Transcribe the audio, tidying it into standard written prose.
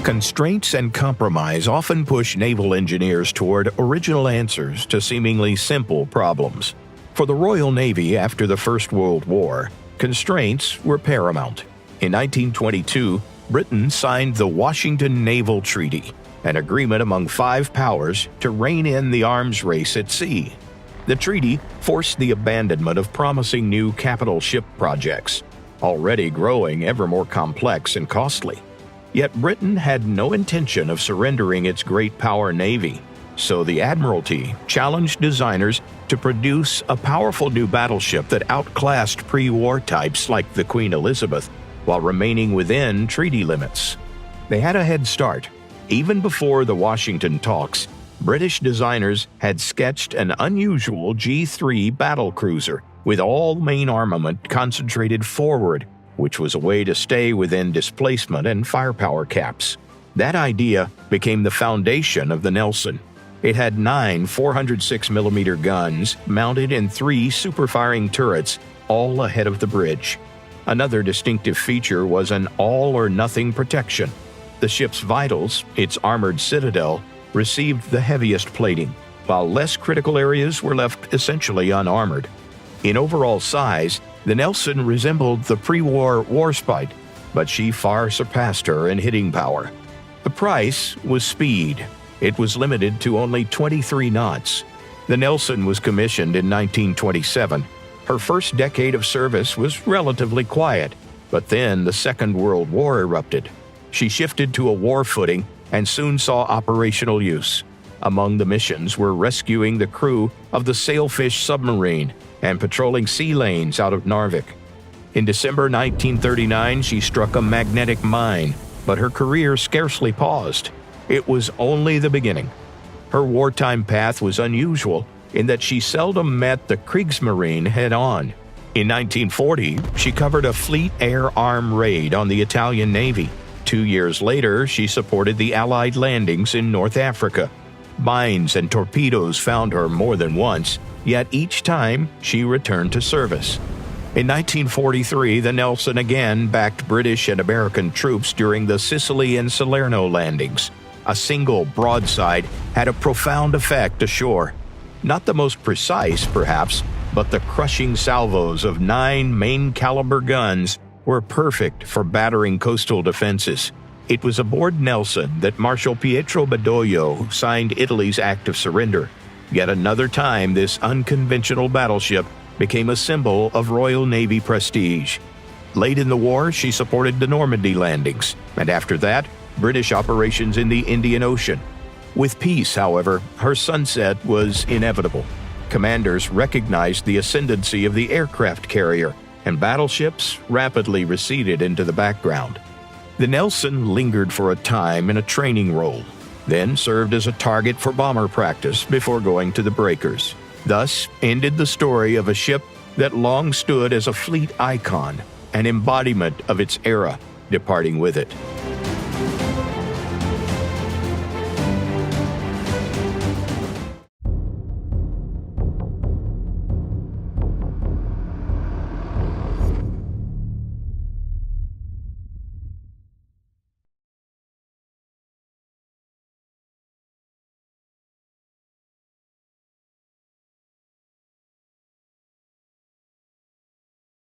Constraints and compromise often push naval engineers toward original answers to seemingly simple problems. For the Royal Navy after the First World War, constraints were paramount. In 1922, Britain signed the Washington Naval Treaty, an agreement among 5 powers to rein in the arms race at sea. The treaty forced the abandonment of promising new capital ship projects, already growing ever more complex and costly. Yet Britain had no intention of surrendering its great power navy, so the Admiralty challenged designers to produce a powerful new battleship that outclassed pre-war types like the Queen Elizabeth, while remaining within treaty limits. They had a head start. Even before the Washington talks, British designers had sketched an unusual G3 battlecruiser with all main armament concentrated forward, which was a way to stay within displacement and firepower caps. That idea became the foundation of the Nelson. It had 9 406mm guns mounted in 3 super-firing turrets, all ahead of the bridge. Another distinctive feature was an all-or-nothing protection. The ship's vitals, its armored citadel, received the heaviest plating, while less critical areas were left essentially unarmored. In overall size, the Nelson resembled the pre-war Warspite, but she far surpassed her in hitting power. The price was speed. It was limited to only 23 knots. The Nelson was commissioned in 1927. Her first decade of service was relatively quiet, but then the Second World War erupted. She shifted to a war footing and soon saw operational use. Among the missions were rescuing the crew of the Sailfish submarine and patrolling sea lanes out of Narvik. In December 1939, she struck a magnetic mine, but her career scarcely paused. It was only the beginning. Her wartime path was unusual in that she seldom met the Kriegsmarine head-on. In 1940, she covered a fleet air arm raid on the Italian Navy. 2 years later, she supported the Allied landings in North Africa. Mines and torpedoes found her more than once, yet each time she returned to service. In 1943, the Nelson again backed British and American troops during the Sicily and Salerno landings. A single broadside had a profound effect ashore. Not the most precise, perhaps, but the crushing salvos of 9 main-caliber guns were perfect for battering coastal defenses. It was aboard Nelson that Marshal Pietro Badoglio signed Italy's act of surrender. Yet another time, this unconventional battleship became a symbol of Royal Navy prestige. Late in the war, she supported the Normandy landings, and after that, British operations in the Indian Ocean. With peace, however, her sunset was inevitable. Commanders recognized the ascendancy of the aircraft carrier, and battleships rapidly receded into the background. The Nelson lingered for a time in a training role, then served as a target for bomber practice before going to the breakers. Thus ended the story of a ship that long stood as a fleet icon, an embodiment of its era, departing with it.